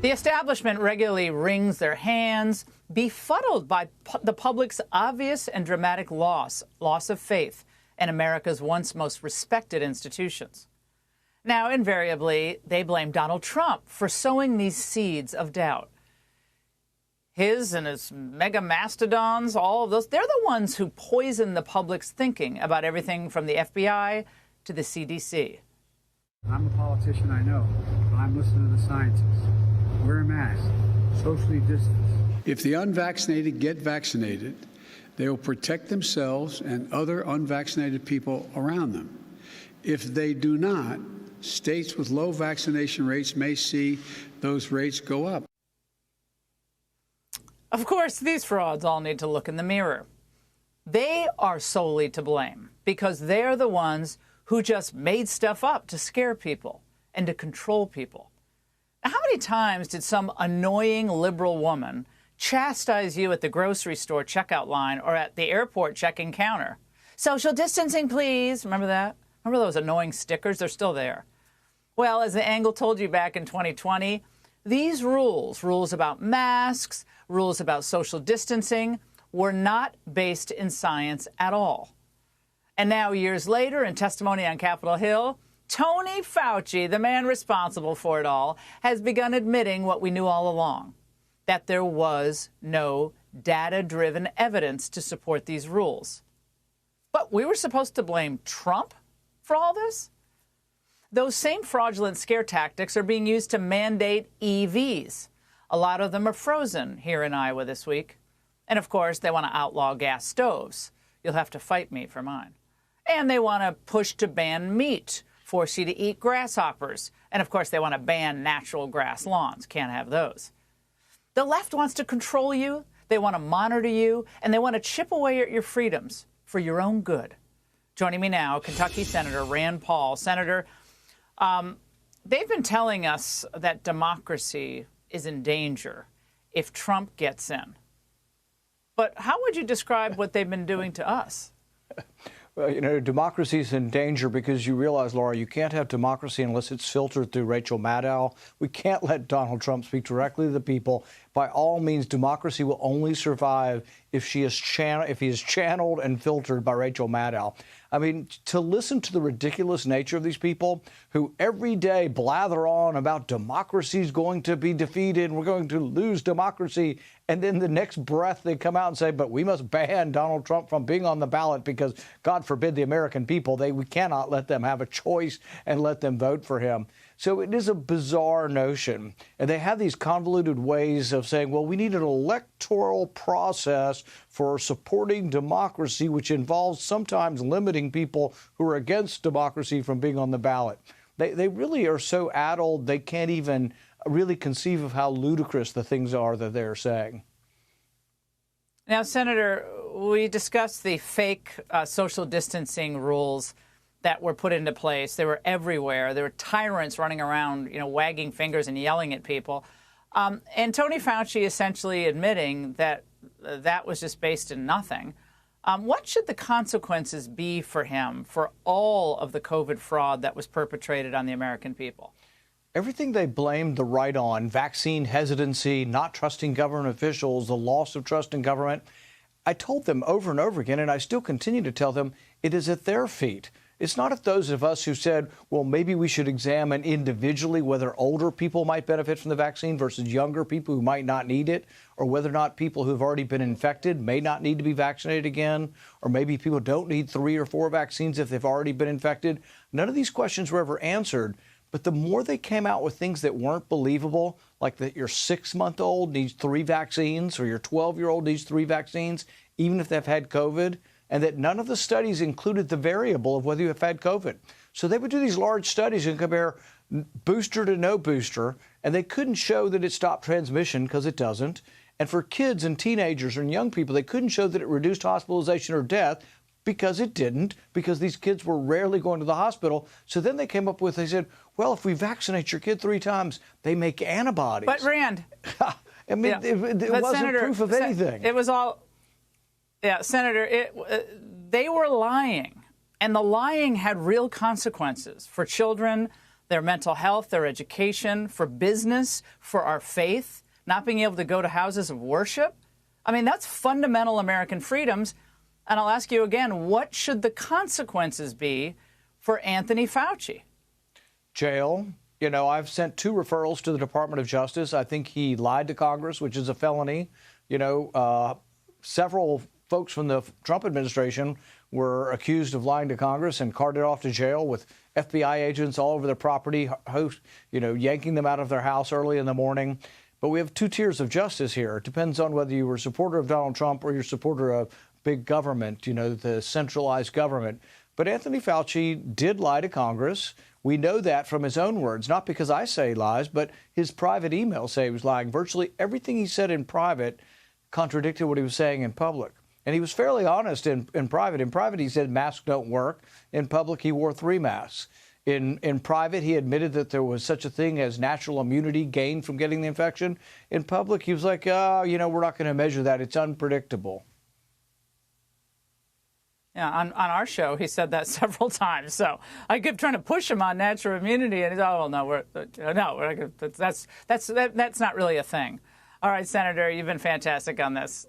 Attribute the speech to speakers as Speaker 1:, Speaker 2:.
Speaker 1: The establishment regularly wrings their hands, befuddled by the public's obvious and dramatic loss of faith in America's once most respected institutions. Now, invariably, they blame Donald Trump for sowing these seeds of doubt. His and his mega mastodons, all of those, they're the ones who poison the public's thinking about everything from the FBI to the CDC.
Speaker 2: I'm a politician, I know, but I'm listening to the scientists. Wear a mask, socially distance.
Speaker 3: If the unvaccinated get vaccinated, they will protect themselves and other unvaccinated people around them. If they do not, states with low vaccination rates may see those rates go up.
Speaker 1: Of course, these frauds all need to look in the mirror. They are solely to blame because they're the ones who just made stuff up to scare people and to control people. Now, how many times did some annoying liberal woman chastise you at the grocery store checkout line or at the airport check-in counter? Social distancing, please. Remember that? Remember those annoying stickers? They're still there. Well, as the Angle told you back in 2020, these rules about masks, rules about social distancing, were not based in science at all. And now, years later, in testimony on Capitol Hill, Tony Fauci, the man responsible for it all, has begun admitting what we knew all along, that there was no data-driven evidence to support these rules. But we were supposed to blame Trump for all this? Those same fraudulent scare tactics are being used to mandate EVs. A lot of them are frozen here in Iowa this week. And, of course, they want to outlaw gas stoves. You'll have to fight me for mine. And they want to push to ban meat, force you to eat grasshoppers. And, of course, they want to ban natural grass lawns. Can't have those. The left wants to control you. They want to monitor you. And they want to chip away at your freedoms for your own good. Joining me now, Kentucky Senator Rand Paul. Senator, they've been telling us that democracy is in danger if Trump gets in. But how would you describe what they've been doing to us?
Speaker 4: Well, you know, democracy is in danger because you realize, Laura, you can't have democracy unless it's filtered through Rachel Maddow. We can't let Donald Trump speak directly to the people. By all means, democracy will only survive if he is channeled and filtered by Rachel Maddow. I mean, to listen to the ridiculous nature of these people who every day blather on about democracy is going to be defeated and we're going to lose democracy. And then the next breath they come out and say, but we must ban Donald Trump from being on the ballot because, God forbid, the American people, we cannot let them have a choice and let them vote for him. So it is a bizarre notion. And they have these convoluted ways of saying, well, we need an electoral process for supporting democracy, which involves sometimes limiting people who are against democracy from being on the ballot. They really are so addled, they can't even really conceive of how ludicrous the things are that they're saying.
Speaker 1: Now, Senator, we discussed the fake social distancing rules that were put into place. They were everywhere. There were tyrants running around, wagging fingers and yelling at people. And Tony Fauci essentially admitting that that was just based in nothing. What should the consequences be for him for all of the COVID fraud that was perpetrated on the American people?
Speaker 4: Everything they blamed the right on, vaccine hesitancy, not trusting government officials, the loss of trust in government, I told them over and over again, and I still continue to tell them, it is at their feet. It's not at those of us who said, well, maybe we should examine individually whether older people might benefit from the vaccine versus younger people who might not need it, or whether or not people who have already been infected may not need to be vaccinated again, or maybe people don't need 3 or 4 vaccines if they've already been infected. None of these questions were ever answered. But the more they came out with things that weren't believable, like that your 6-month-old needs 3 vaccines or your 12-year-old needs 3 vaccines, even if they've had COVID, and that none of the studies included the variable of whether you have had COVID. So they would do these large studies and compare booster to no booster, and they couldn't show that it stopped transmission because it doesn't. And for kids and teenagers and young people, they couldn't show that it reduced hospitalization or death because it didn't, because these kids were rarely going to the hospital. So then they came up with, they said, well, if we vaccinate your kid 3 times, they make antibodies.
Speaker 1: But Rand,
Speaker 4: I mean, it wasn't Senator, proof of anything.
Speaker 1: It was all, Senator, they were lying. And the lying had real consequences for children, their mental health, their education, for business, for our faith, not being able to go to houses of worship. I mean, that's fundamental American freedoms. And I'll ask you again, what should the consequences be for Anthony Fauci?
Speaker 4: Jail. You know, I've sent 2 referrals to the Department of Justice. I think he lied to Congress, which is a felony. You know, several folks from the Trump administration were accused of lying to Congress and carted off to jail with FBI agents all over their property, yanking them out of their house early in the morning. But we have 2 tiers of justice here. It depends on whether you were a supporter of Donald Trump or you're a supporter of big government, the centralized government. But Anthony Fauci did lie to Congress. We know that from his own words, not because I say he lies, but his private emails say he was lying. Virtually everything he said in private contradicted what he was saying in public. And he was fairly honest in private. In private, he said masks don't work. In public, he wore 3 masks. In private, he admitted that there was such a thing as natural immunity gained from getting the infection. In public, he was like, we're not going to measure that. It's unpredictable.
Speaker 1: Yeah, on our show, he said that several times. So I kept trying to push him on natural immunity, and he's oh, well, no, that's not really a thing. All right, Senator, you've been fantastic on this.